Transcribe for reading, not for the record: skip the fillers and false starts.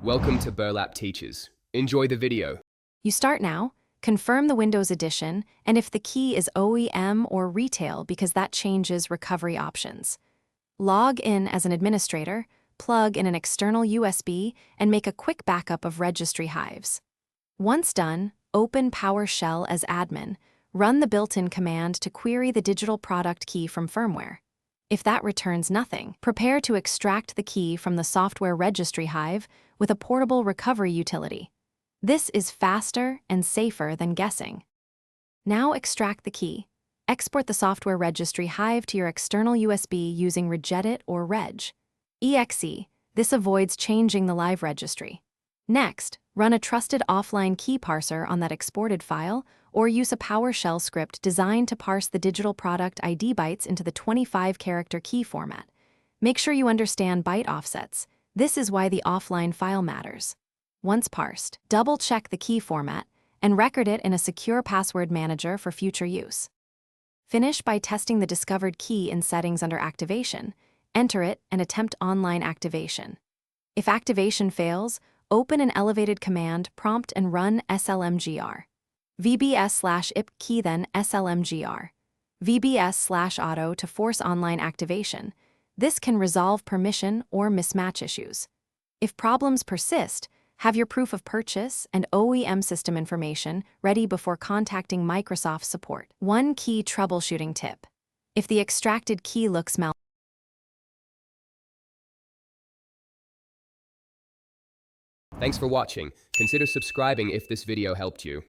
Welcome to Burlap Teachers. Enjoy the video. You start now, confirm the Windows edition, and if the key is OEM or retail because that changes recovery options. Log in as an administrator, plug in an external USB, and make a quick backup of registry hives. Once done, open PowerShell as admin, run the built-in command to query the digital product key from firmware. If that returns nothing, prepare to extract the key from the software registry hive with a portable recovery utility. This is faster and safer than guessing. Now extract the key. Export the software registry hive to your external USB using regedit or reg. exe. This avoids changing the live registry. Next, run a trusted offline key parser on that exported file or use a PowerShell script designed to parse the digital product ID bytes into the 25-character key format. Make sure you understand byte offsets. This is why the offline file matters. Once parsed, double-check the key format and record it in a secure password manager for future use. Finish by testing the discovered key in settings under activation. Enter it and attempt online activation. If activation fails, open an elevated command prompt and run slmgr. vbs/ip key then slmgr. vbs/auto to force online activation. This can resolve permission or mismatch issues. If problems persist, have your proof of purchase and OEM system information ready before contacting Microsoft support. One key troubleshooting tip. If the extracted key looks malfunctioning, Thanks for watching. Consider subscribing if this video helped you.